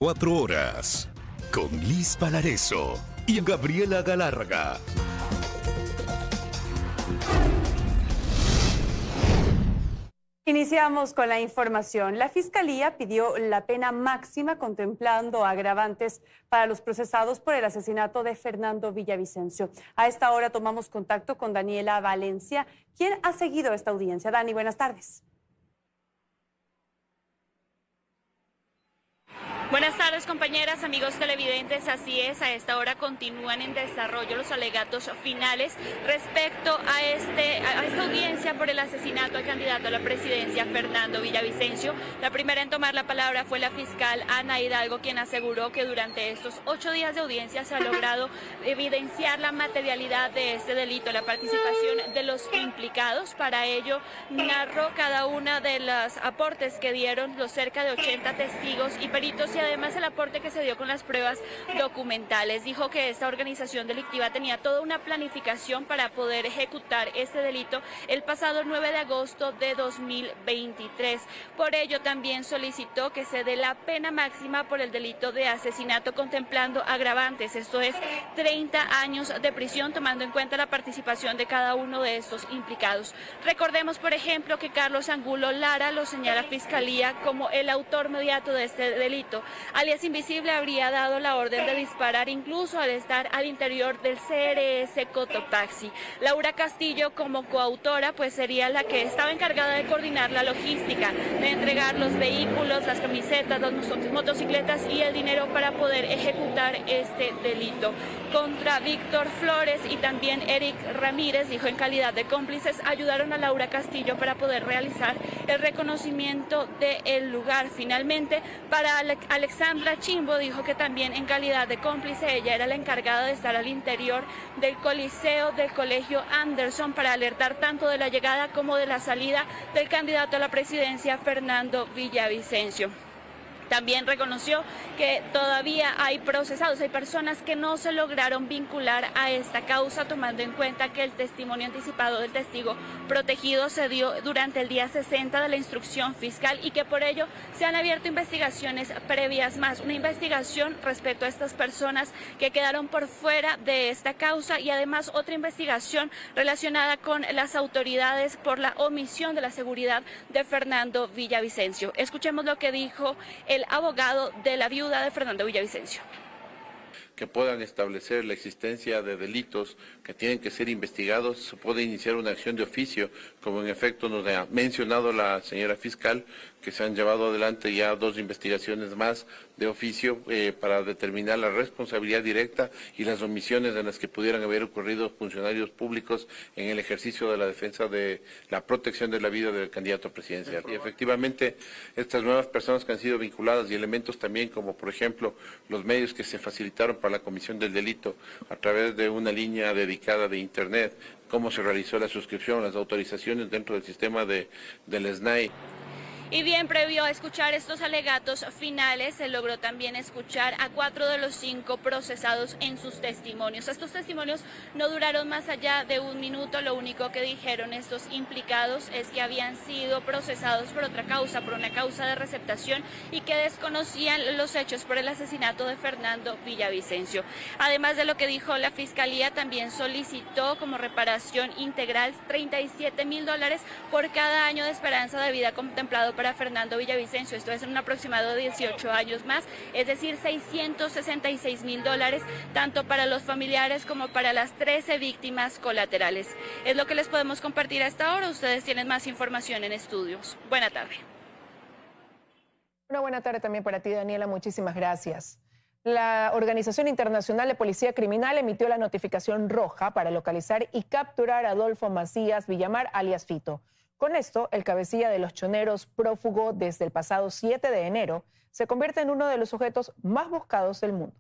4 horas con Liz Valareso y Gabriela Galarga. Iniciamos con la información. La Fiscalía pidió la pena máxima contemplando agravantes para los procesados por el asesinato de Fernando Villavicencio. A esta hora tomamos contacto con Daniela Valencia, quien ha seguido esta audiencia. Dani, buenas tardes. Buenas tardes, compañeras, amigos televidentes. Así es, a esta hora continúan en desarrollo los alegatos finales respecto a esta audiencia por el asesinato al candidato a la presidencia, Fernando Villavicencio. La primera en tomar la palabra fue la fiscal Ana Hidalgo, quien aseguró que durante estos 8 días de audiencia se ha logrado evidenciar la materialidad de este delito, la participación de los implicados. Para ello, narró cada una de los aportes que dieron los cerca de 80 testigos y peritos, y además el aporte que se dio con las pruebas documentales. Dijo que esta organización delictiva tenía toda una planificación para poder ejecutar este delito el pasado 9 de agosto de 2023. Por ello también solicitó que se dé la pena máxima por el delito de asesinato contemplando agravantes, esto es 30 años de prisión, tomando en cuenta la participación de cada uno de estos implicados. Recordemos, por ejemplo, que Carlos Angulo Lara lo señala Fiscalía como el autor inmediato de este delito. Alias Invisible habría dado la orden de disparar incluso al estar al interior del CRS Cotopaxi. Laura Castillo, como coautora, pues sería la que estaba encargada de coordinar la logística, de entregar los vehículos, las camisetas, las motocicletas y el dinero para poder ejecutar este delito. Contra Víctor Flores y también Eric Ramírez, dijo en calidad de cómplices, ayudaron a Laura Castillo para poder realizar el reconocimiento del lugar. Finalmente, para Alexandra Chimbo, dijo que también en calidad de cómplice ella era la encargada de estar al interior del coliseo del Colegio Anderson para alertar tanto de la llegada como de la salida del candidato a la presidencia, Fernando Villavicencio. También reconoció que todavía hay procesados, hay personas que no se lograron vincular a esta causa, tomando en cuenta que el testimonio anticipado del testigo protegido se dio durante el día 60 de la instrucción fiscal y que por ello se han abierto investigaciones previas más. Una investigación respecto a estas personas que quedaron por fuera de esta causa y además otra investigación relacionada con las autoridades por la omisión de la seguridad de Fernando Villavicencio. Escuchemos lo que dijo el abogado de la viuda de Fernando Villavicencio. Que puedan establecer la existencia de delitos que tienen que ser investigados, se puede iniciar una acción de oficio, como en efecto nos ha mencionado la señora fiscal, que se han llevado adelante ya 2 investigaciones más de oficio para determinar la responsabilidad directa y las omisiones en las que pudieran haber ocurrido funcionarios públicos en el ejercicio de la defensa de la protección de la vida del candidato presidencial. Y efectivamente, estas nuevas personas que han sido vinculadas y elementos también como, por ejemplo, los medios que se facilitaron para la comisión del delito a través de una línea dedicada de Internet, cómo se realizó la suscripción, las autorizaciones dentro del sistema del SNAI. Y bien, previo a escuchar estos alegatos finales, se logró también escuchar a 4 de los 5 procesados en sus testimonios. Estos testimonios no duraron más allá de 1 minuto. Lo único que dijeron estos implicados es que habían sido procesados por otra causa, por una causa de receptación, y que desconocían los hechos por el asesinato de Fernando Villavicencio. Además de lo que dijo la Fiscalía, también solicitó como reparación integral $37.000 por cada año de esperanza de vida contemplado para Fernando Villavicencio. Esto es en un aproximado de 18 años más, es decir, $666.000, tanto para los familiares como para las 13 víctimas colaterales. Es lo que les podemos compartir hasta ahora. Ustedes tienen más información en estudios. Buena tarde. Una buena tarde también para ti, Daniela. Muchísimas gracias. La Organización Internacional de Policía Criminal emitió la notificación roja para localizar y capturar a Adolfo Macías Villamar, alias Fito. Con esto, el cabecilla de los choneros prófugo desde el pasado 7 de enero se convierte en uno de los sujetos más buscados del mundo.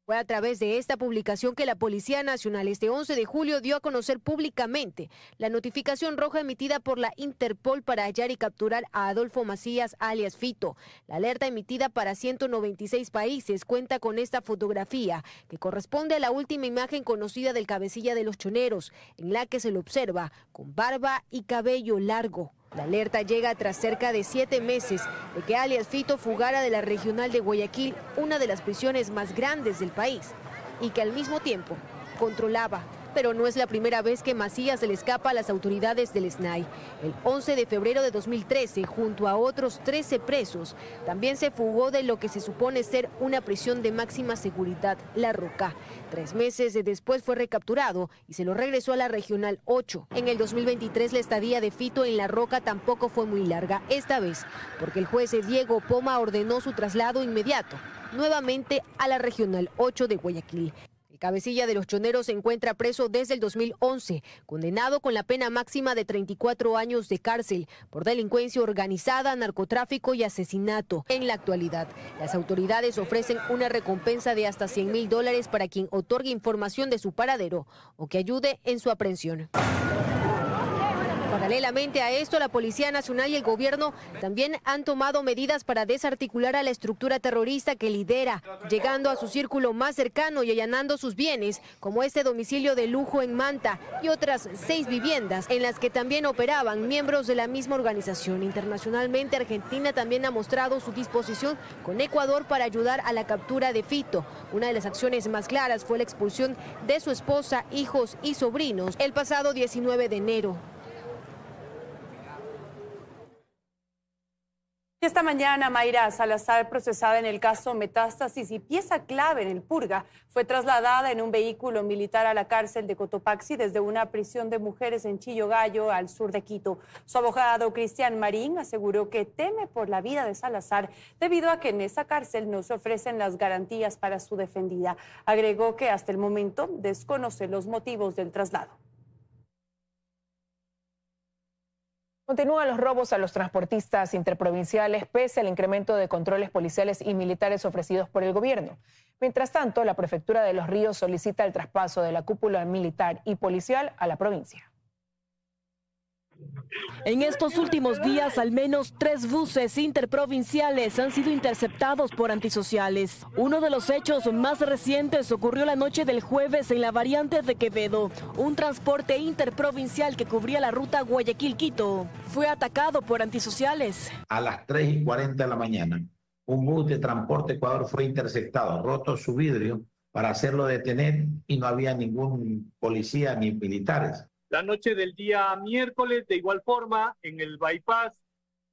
Fue a través de esta publicación que la Policía Nacional este 11 de julio dio a conocer públicamente la notificación roja emitida por la Interpol para hallar y capturar a Adolfo Macías, alias Fito. La alerta emitida para 196 países cuenta con esta fotografía, que corresponde a la última imagen conocida del cabecilla de los choneros, en la que se lo observa con barba y cabello largo. La alerta llega tras cerca de 7 meses de que alias Fito fugara de la regional de Guayaquil, una de las prisiones más grandes del país, y que al mismo tiempo controlaba. Pero no es la primera vez que Macías se le escapa a las autoridades del SNAI. El 11 de febrero de 2013, junto a otros 13 presos, también se fugó de lo que se supone ser una prisión de máxima seguridad, La Roca. 3 meses después fue recapturado y se lo regresó a la Regional 8. En el 2023 la estadía de Fito en La Roca tampoco fue muy larga, esta vez porque el juez Diego Poma ordenó su traslado inmediato, nuevamente a la Regional 8 de Guayaquil. El cabecilla de los choneros se encuentra preso desde el 2011, condenado con la pena máxima de 34 años de cárcel por delincuencia organizada, narcotráfico y asesinato. En la actualidad, las autoridades ofrecen una recompensa de hasta $100.000 para quien otorgue información de su paradero o que ayude en su aprehensión. Paralelamente a esto, la Policía Nacional y el gobierno también han tomado medidas para desarticular a la estructura terrorista que lidera, llegando a su círculo más cercano y allanando sus bienes, como este domicilio de lujo en Manta y otras 6 viviendas en las que también operaban miembros de la misma organización. Internacionalmente, Argentina también ha mostrado su disposición con Ecuador para ayudar a la captura de Fito. Una de las acciones más claras fue la expulsión de su esposa, hijos y sobrinos el pasado 19 de enero. Esta mañana, Mayra Salazar, procesada en el caso Metástasis y pieza clave en el Purga, fue trasladada en un vehículo militar a la cárcel de Cotopaxi desde una prisión de mujeres en Chillogallo, al sur de Quito. Su abogado, Cristian Marín, aseguró que teme por la vida de Salazar debido a que en esa cárcel no se ofrecen las garantías para su defendida. Agregó que hasta el momento desconoce los motivos del traslado. Continúan los robos a los transportistas interprovinciales pese al incremento de controles policiales y militares ofrecidos por el gobierno. Mientras tanto, la Prefectura de Los Ríos solicita el traspaso de la cúpula militar y policial a la provincia. En estos últimos días, al menos 3 buses interprovinciales han sido interceptados por antisociales. Uno de los hechos más recientes ocurrió la noche del jueves en la variante de Quevedo. Un transporte interprovincial que cubría la ruta Guayaquil-Quito fue atacado por antisociales. A las 3:40 de la mañana, un bus de Transporte Ecuador fue interceptado, roto su vidrio para hacerlo detener y no había ningún policía ni militares. La noche del día miércoles, de igual forma, en el bypass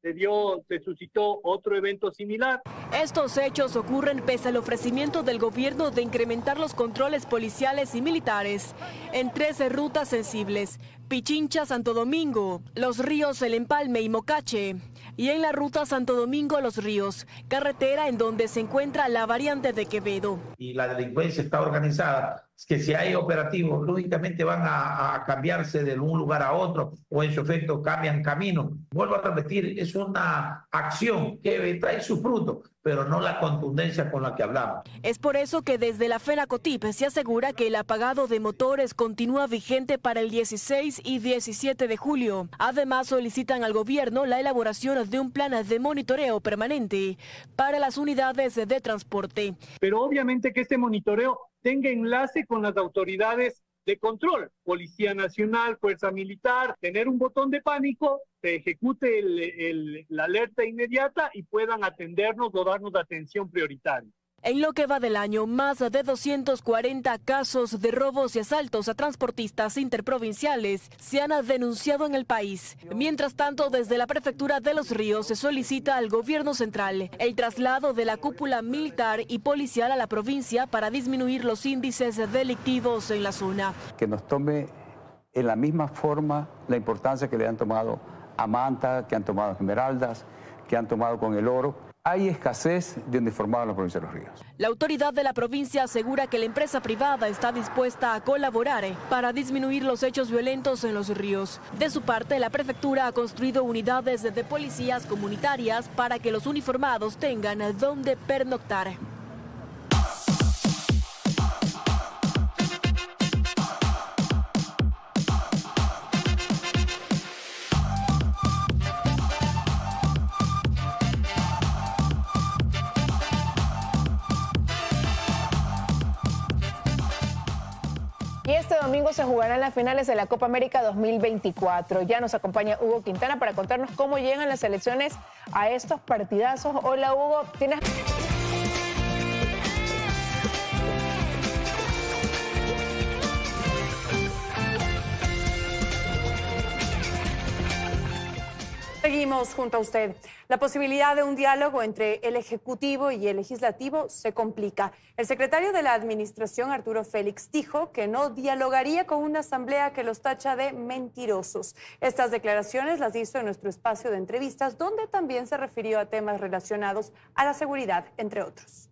se suscitó otro evento similar. Estos hechos ocurren pese al ofrecimiento del gobierno de incrementar los controles policiales y militares en 13 rutas sensibles: Pichincha, Santo Domingo, Los Ríos, El Empalme y Mocache. Y en la ruta Santo Domingo-Los Ríos, carretera en donde se encuentra la variante de Quevedo. Y la delincuencia está organizada, es que si hay operativos, lógicamente van a cambiarse de un lugar a otro o en su efecto cambian camino. Vuelvo a repetir, es una acción que trae su fruto, pero no la contundencia con la que hablamos. Es por eso que desde la FENACOTIP se asegura que el apagado de motores continúa vigente para el 16 y 17 de julio. Además, solicitan al gobierno la elaboración de un plan de monitoreo permanente para las unidades de transporte. Pero obviamente que este monitoreo tenga enlace con las autoridades de control, Policía Nacional, Fuerza Militar, tener un botón de pánico, se ejecute la alerta inmediata y puedan atendernos o darnos atención prioritaria. En lo que va del año, más de 240 casos de robos y asaltos a transportistas interprovinciales se han denunciado en el país. Mientras tanto, desde la Prefectura de Los Ríos se solicita al gobierno central el traslado de la cúpula militar y policial a la provincia para disminuir los índices delictivos en la zona. Que nos tome en la misma forma la importancia que le han tomado a Manta, que han tomado a Esmeraldas, que han tomado con el oro. Hay escasez de uniformados en la provincia de Los Ríos. La autoridad de la provincia asegura que la empresa privada está dispuesta a colaborar para disminuir los hechos violentos en Los Ríos. De su parte, la prefectura ha construido unidades de policías comunitarias para que los uniformados tengan donde pernoctar. Y este domingo se jugarán las finales de la Copa América 2024. Ya nos acompaña Hugo Quintana para contarnos cómo llegan las selecciones a estos partidazos. Hola Hugo, ¿tienes...? Seguimos junto a usted. La posibilidad de un diálogo entre el Ejecutivo y el Legislativo se complica. El secretario de la Administración, Arturo Félix, dijo que no dialogaría con una asamblea que los tacha de mentirosos. Estas declaraciones las hizo en nuestro espacio de entrevistas, donde también se refirió a temas relacionados a la seguridad, entre otros.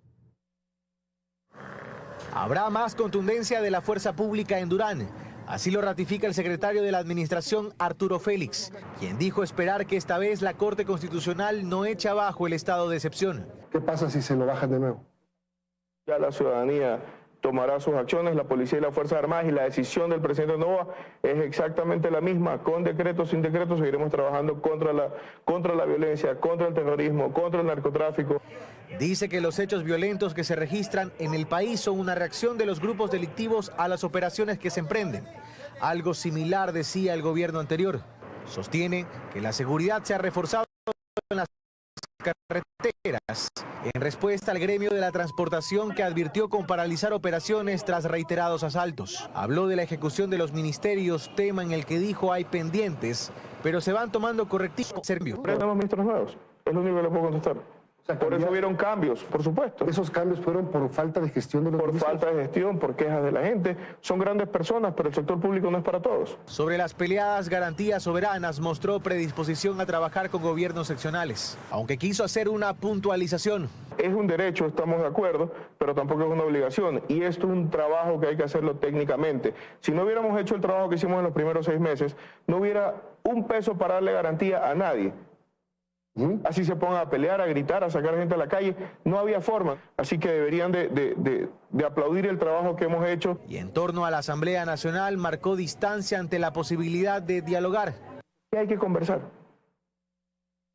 Habrá más contundencia de la fuerza pública en Durán. Así lo ratifica el secretario de la Administración, Arturo Félix, quien dijo esperar que esta vez la Corte Constitucional no eche abajo el estado de excepción. ¿Qué pasa si se lo bajan de nuevo? Ya la ciudadanía tomará sus acciones, la policía y las Fuerzas Armadas, y la decisión del presidente Noboa es exactamente la misma. Con decreto, sin decreto, seguiremos trabajando contra la violencia, contra el terrorismo, contra el narcotráfico. Dice que los hechos violentos que se registran en el país son una reacción de los grupos delictivos a las operaciones que se emprenden. Algo similar decía el gobierno anterior. Sostiene que la seguridad se ha reforzado en las carreteras en respuesta al gremio de la transportación, que advirtió con paralizar operaciones tras reiterados asaltos. Habló de la ejecución de los ministerios, tema en el que dijo hay pendientes, pero se van tomando correctivos. Tenemos ministros nuevos, es lo único que le puedo contestar. Por eso hubieron cambios, por supuesto. ¿Esos cambios fueron por falta de gestión de los ministros? Por falta de gestión, por quejas de la gente. Son grandes personas, pero el sector público no es para todos. Sobre las peleadas garantías soberanas, mostró predisposición a trabajar con gobiernos seccionales, aunque quiso hacer una puntualización. Es un derecho, estamos de acuerdo, pero tampoco es una obligación. Y esto es un trabajo que hay que hacerlo técnicamente. Si no hubiéramos hecho el trabajo que hicimos en los primeros 6 meses, no hubiera un peso para darle garantía a nadie. Así se pongan a pelear, a gritar, a sacar gente a la calle, no había forma. Así que deberían de aplaudir el trabajo que hemos hecho. Y en torno a la Asamblea Nacional marcó distancia ante la posibilidad de dialogar. Y hay que conversar.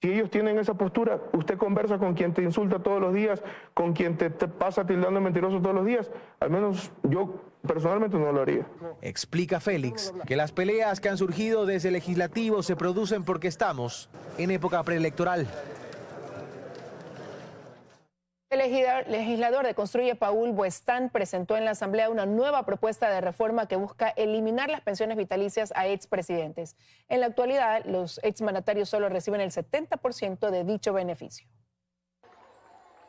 Si ellos tienen esa postura, usted conversa con quien te insulta todos los días, con quien te pasa tildando de mentiroso todos los días. Al menos yo personalmente no lo haría. Explica Félix que las peleas que han surgido desde el legislativo se producen porque estamos en época preelectoral. El legislador de Construye, Paul Buestán, presentó en la Asamblea una nueva propuesta de reforma que busca eliminar las pensiones vitalicias a expresidentes. En la actualidad, los exmandatarios solo reciben el 70% de dicho beneficio.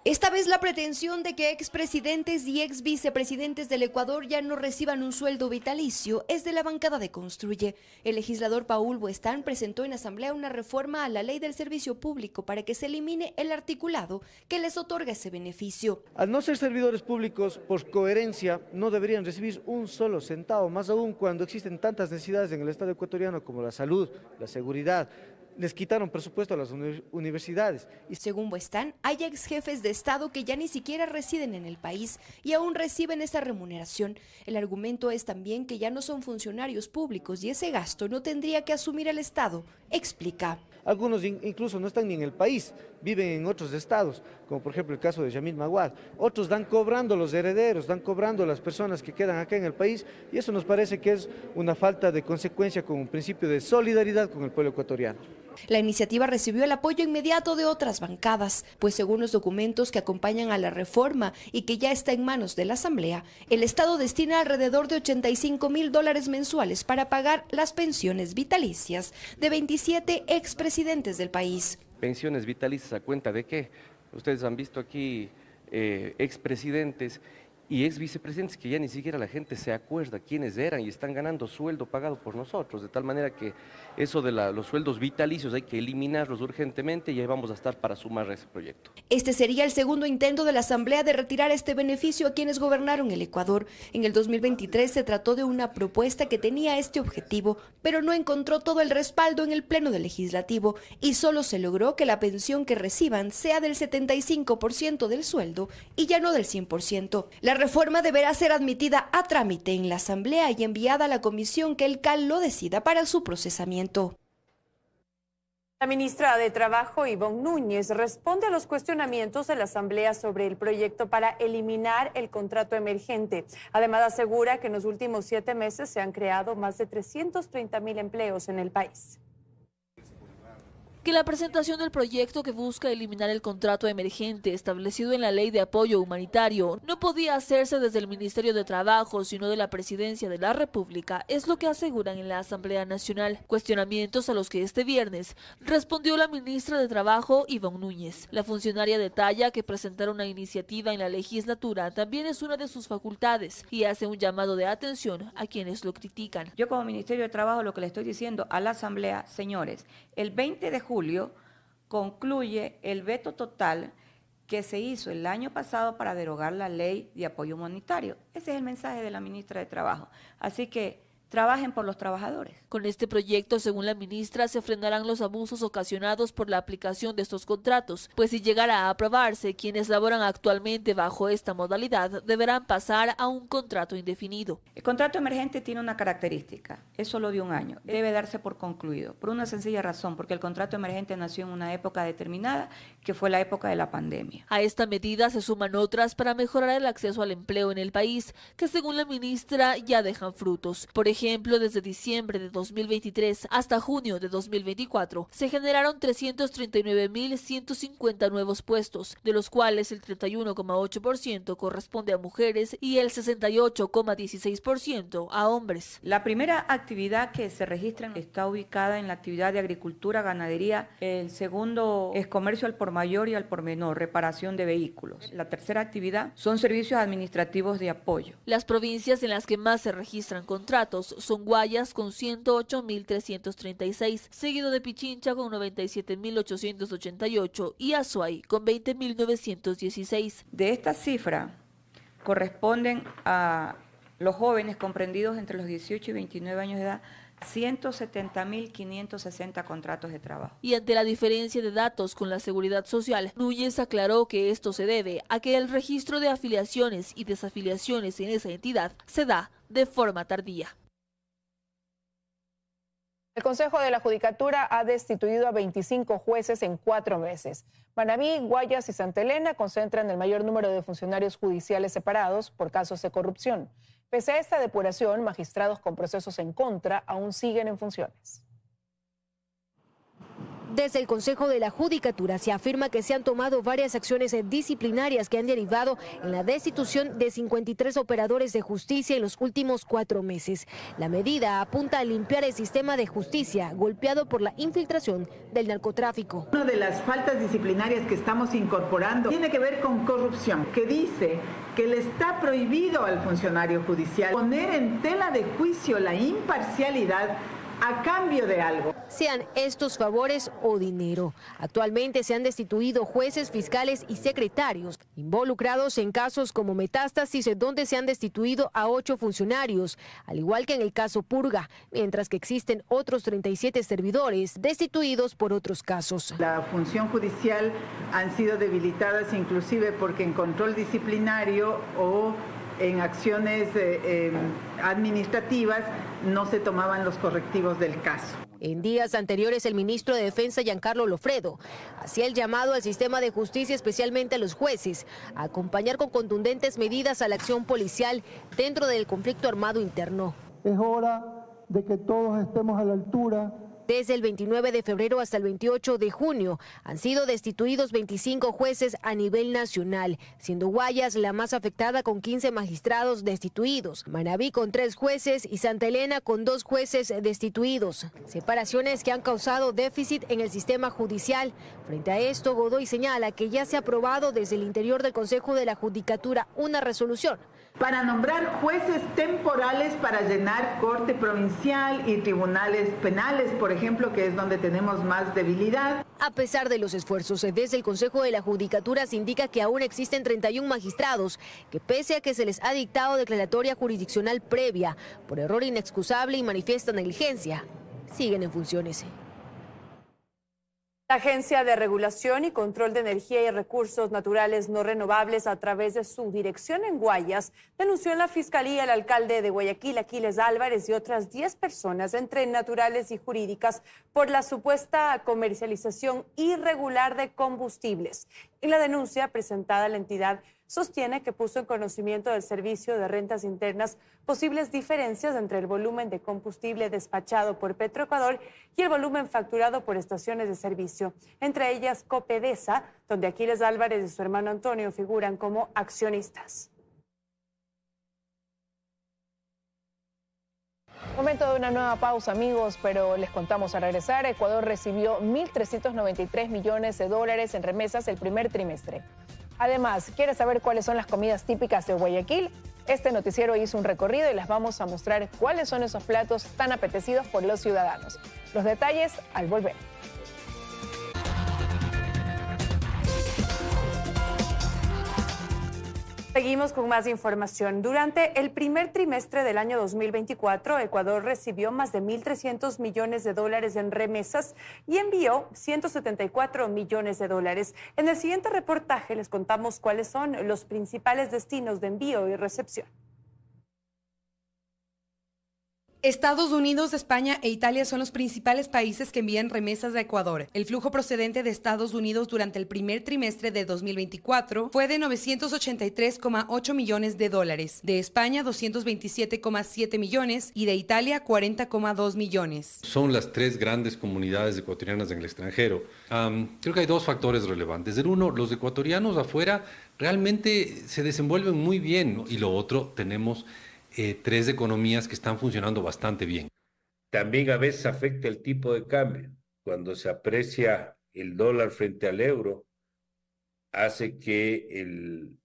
Esta vez la pretensión de que expresidentes y exvicepresidentes del Ecuador ya no reciban un sueldo vitalicio es de la bancada de Construye. El legislador Paul Buestán presentó en asamblea una reforma a la ley del servicio público para que se elimine el articulado que les otorga ese beneficio. Al no ser servidores públicos, por coherencia, no deberían recibir un solo centavo, más aún cuando existen tantas necesidades en el Estado ecuatoriano como la salud, la seguridad. Les quitaron presupuesto a las universidades. Y según Buestán, hay ex jefes de Estado que ya ni siquiera residen en el país y aún reciben esa remuneración. El argumento es también que ya no son funcionarios públicos y ese gasto no tendría que asumir el Estado, explica. Algunos incluso no están ni en el país, viven en otros estados, como por ejemplo el caso de Yamil Maguad. Otros dan cobrando los herederos, dan cobrando las personas que quedan acá en el país, y eso nos parece que es una falta de consecuencia con un principio de solidaridad con el pueblo ecuatoriano. La iniciativa recibió el apoyo inmediato de otras bancadas, pues según los documentos que acompañan a la reforma y que ya está en manos de la Asamblea, el Estado destina alrededor de $85.000 mensuales para pagar las pensiones vitalicias de 27 expresidentes del país. Pensiones vitalicias, ¿a cuenta de qué? Ustedes han visto aquí expresidentes y ex vicepresidentes que ya ni siquiera la gente se acuerda quiénes eran y están ganando sueldo pagado por nosotros, de tal manera que eso de los sueldos vitalicios hay que eliminarlos urgentemente y ahí vamos a estar para sumar a ese proyecto. Este sería el segundo intento de la Asamblea de retirar este beneficio a quienes gobernaron el Ecuador. En el 2023 se trató de una propuesta que tenía este objetivo, pero no encontró todo el respaldo en el Pleno del Legislativo y solo se logró que la pensión que reciban sea del 75% del sueldo y ya no del 100%. La reforma deberá ser admitida a trámite en la Asamblea y enviada a la comisión que el CAL lo decida para su procesamiento. La ministra de Trabajo, Ivonne Núñez, responde a los cuestionamientos de la Asamblea sobre el proyecto para eliminar el contrato emergente. Además, asegura que en los últimos 7 meses se han creado más de 330.000 empleos en el país. Que la presentación del proyecto que busca eliminar el contrato emergente establecido en la Ley de Apoyo Humanitario no podía hacerse desde el Ministerio de Trabajo, sino de la Presidencia de la República, es lo que aseguran en la Asamblea Nacional. Cuestionamientos a los que este viernes respondió la ministra de Trabajo, Ivonne Núñez. La funcionaria detalla que presentar una iniciativa en la legislatura también es una de sus facultades y hace un llamado de atención a quienes lo critican. Yo como Ministerio de Trabajo lo que le estoy diciendo a la Asamblea, señores, el 20 de julio concluye el veto total que se hizo el año pasado para derogar la Ley de Apoyo Humanitario. Ese es el mensaje de la ministra de Trabajo. Así que trabajen por los trabajadores. Con este proyecto, según la ministra, se frenarán los abusos ocasionados por la aplicación de estos contratos, pues si llegara a aprobarse, quienes laboran actualmente bajo esta modalidad deberán pasar a un contrato indefinido. El contrato emergente tiene una característica, es solo de 1 año, debe darse por concluido, por una sencilla razón, porque el contrato emergente nació en una época determinada, que fue la época de la pandemia. A esta medida se suman otras para mejorar el acceso al empleo en el país, que según la ministra ya dejan frutos. Por ejemplo, desde diciembre de 2023 hasta junio de 2024 se generaron 339.150 nuevos puestos, de los cuales el 31,8% corresponde a mujeres y el 68,16% a hombres. La primera actividad que se registra está ubicada en la actividad de agricultura, ganadería. El segundo es comercio al por mayor y al por menor, reparación de vehículos. La tercera actividad son servicios administrativos de apoyo. Las provincias en las que más se registran contratos son Guayas con 108.336, seguido de Pichincha con 97.888 y Azuay con 20.916. De esta cifra corresponden a los jóvenes comprendidos entre los 18 y 29 años de edad 170.560 contratos de trabajo. Y ante la diferencia de datos con la Seguridad Social, Núñez aclaró que esto se debe a que el registro de afiliaciones y desafiliaciones en esa entidad se da de forma tardía. El Consejo de la Judicatura ha destituido a 25 jueces en 4 meses. Manabí, Guayas y Santa Elena concentran el mayor número de funcionarios judiciales separados por casos de corrupción. Pese a esta depuración, magistrados con procesos en contra aún siguen en funciones. Desde el Consejo de la Judicatura se afirma que se han tomado varias acciones disciplinarias que han derivado en la destitución de 53 operadores de justicia en los últimos 4 meses. La medida apunta a limpiar el sistema de justicia golpeado por la infiltración del narcotráfico. Una de las faltas disciplinarias que estamos incorporando tiene que ver con corrupción, que dice que le está prohibido al funcionario judicial poner en tela de juicio la imparcialidad a cambio de algo. Sean estos favores o dinero. Actualmente se han destituido jueces, fiscales y secretarios involucrados en casos como Metástasis, donde se han destituido a 8 funcionarios, al igual que en el caso Purga, mientras que existen otros 37 servidores destituidos por otros casos. La función judicial han sido debilitadas inclusive porque en control disciplinario o en acciones administrativas no se tomaban los correctivos del caso. En días anteriores, el ministro de Defensa, Giancarlo Lofredo, hacía el llamado al sistema de justicia, especialmente a los jueces, a acompañar con contundentes medidas a la acción policial dentro del conflicto armado interno. Es hora de que todos estemos a la altura. Desde el 29 de febrero hasta el 28 de junio han sido destituidos 25 jueces a nivel nacional, siendo Guayas la más afectada con 15 magistrados destituidos, Manabí con 3 jueces y Santa Elena con 2 jueces destituidos. Separaciones que han causado déficit en el sistema judicial. Frente a esto, Godoy señala que ya se ha aprobado desde el interior del Consejo de la Judicatura una resolución para nombrar jueces temporales para llenar corte provincial y tribunales penales, por ejemplo, que es donde tenemos más debilidad. A pesar de los esfuerzos, desde el Consejo de la Judicatura se indica que aún existen 31 magistrados que, pese a que se les ha dictado declaratoria jurisdiccional previa por error inexcusable y manifiesta negligencia, siguen en funciones. La Agencia de Regulación y Control de Energía y Recursos Naturales No Renovables, a través de su dirección en Guayas, denunció en la Fiscalía al alcalde de Guayaquil, Aquiles Álvarez, y otras 10 personas, entre naturales y jurídicas, por la supuesta comercialización irregular de combustibles. En la denuncia presentada, la entidad sostiene que puso en conocimiento del Servicio de Rentas Internas posibles diferencias entre el volumen de combustible despachado por Petroecuador y el volumen facturado por estaciones de servicio, entre ellas Copedesa, donde Aquiles Álvarez y su hermano Antonio figuran como accionistas. Momento de una nueva pausa, amigos, pero les contamos al regresar. Ecuador recibió 1.393 millones de dólares en remesas el primer trimestre. Además, ¿quieres saber cuáles son las comidas típicas de Guayaquil? Este noticiero hizo un recorrido y les vamos a mostrar cuáles son esos platos tan apetecidos por los ciudadanos. Los detalles al volver. Seguimos con más información. Durante el primer trimestre del año 2024, Ecuador recibió más de 1.300 millones de dólares en remesas y envió 174 millones de dólares. En el siguiente reportaje les contamos cuáles son los principales destinos de envío y recepción. Estados Unidos, España e Italia son los principales países que envían remesas a Ecuador. El flujo procedente de Estados Unidos durante el primer trimestre de 2024 fue de 983,8 millones de dólares, de España 227,7 millones y de Italia 40,2 millones. Son las tres grandes comunidades ecuatorianas en el extranjero. Creo que hay dos factores relevantes. El uno, los ecuatorianos afuera realmente se desenvuelven muy bien, ¿no? Y lo otro, tenemos tres economías que están funcionando bastante bien. También a veces afecta el tipo de cambio. Cuando se aprecia el dólar frente al euro, hace que el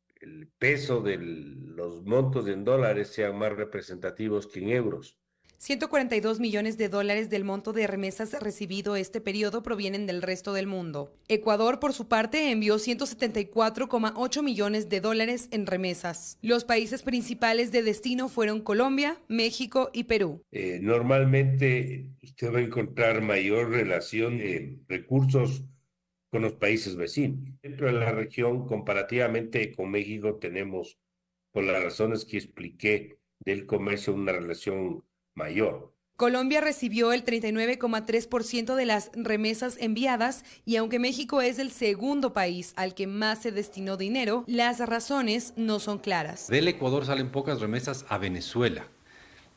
peso de los montos en dólares sean más representativos que en euros. 142 millones de dólares del monto de remesas recibido este periodo provienen del resto del mundo. Ecuador, por su parte, envió 174,8 millones de dólares en remesas. Los países principales de destino fueron Colombia, México y Perú. Normalmente usted va a encontrar mayor relación de recursos con los países vecinos. Dentro de la región, comparativamente con México, tenemos, por las razones que expliqué del comercio, una relación mayor. Colombia recibió el 39,3% de las remesas enviadas y aunque México es el segundo país al que más se destinó dinero, las razones no son claras. Del Ecuador salen pocas remesas a Venezuela.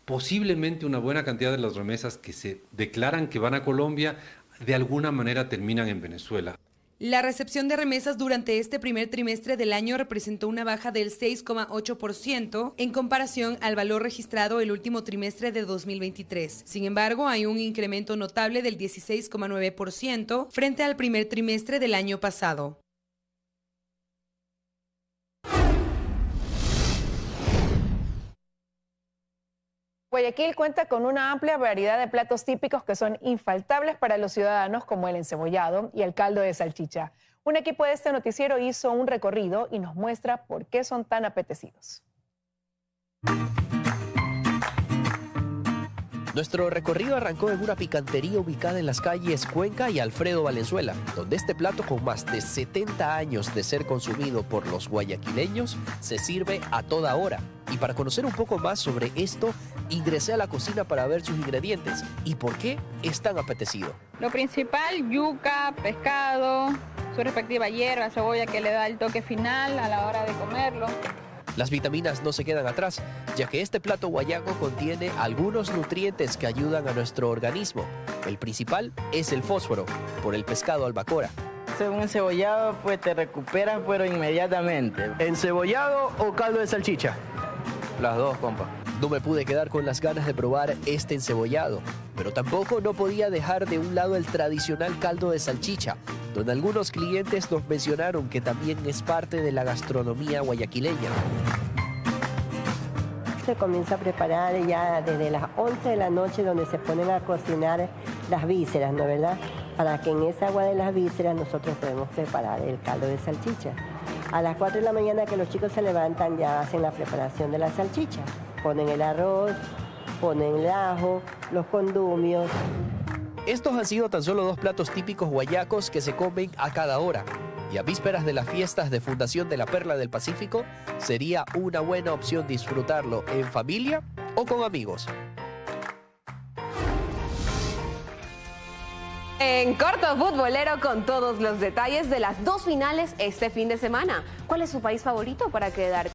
Posiblemente una buena cantidad de las remesas que se declaran que van a Colombia de alguna manera terminan en Venezuela. La recepción de remesas durante este primer trimestre del año representó una baja del 6,8% en comparación al valor registrado el último trimestre de 2023. Sin embargo, hay un incremento notable del 16,9% frente al primer trimestre del año pasado. Guayaquil cuenta con una amplia variedad de platos típicos que son infaltables para los ciudadanos, como el encebollado y el caldo de salchicha. Un equipo de este noticiero hizo un recorrido y nos muestra por qué son tan apetecidos. Nuestro recorrido arrancó en una picantería ubicada en las calles Cuenca y Alfredo Valenzuela, donde este plato, con más de 70 años de ser consumido por los guayaquileños, se sirve a toda hora. Y para conocer un poco más sobre esto, ingresé a la cocina para ver sus ingredientes y por qué es tan apetecido. Lo principal, yuca, pescado, su respectiva hierba, cebolla que le da el toque final a la hora de comerlo. Las vitaminas no se quedan atrás, ya que este plato guayaco contiene algunos nutrientes que ayudan a nuestro organismo. El principal es el fósforo, por el pescado albacora. Un encebollado pues te recuperas pero inmediatamente. ¿Encebollado o caldo de salchicha? Las dos, compa. No me pude quedar con las ganas de probar este encebollado, pero tampoco no podía dejar de un lado el tradicional caldo de salchicha, donde algunos clientes nos mencionaron que también es parte de la gastronomía guayaquileña. Se comienza a preparar ya desde las 11 de la noche, donde se ponen a cocinar las vísceras, ¿no, verdad? Para que en esa agua de las vísceras nosotros podemos preparar el caldo de salchicha. A las 4 de la mañana que los chicos se levantan, ya hacen la preparación de la salchicha. Ponen el arroz, ponen el ajo, los condumios. Estos han sido tan solo 2 platos típicos guayacos que se comen a cada hora. Y a vísperas de las fiestas de fundación de la Perla del Pacífico, sería una buena opción disfrutarlo en familia o con amigos. En Corto Futbolero con todos los detalles de las 2 finales este fin de semana. ¿Cuál es su país favorito para quedar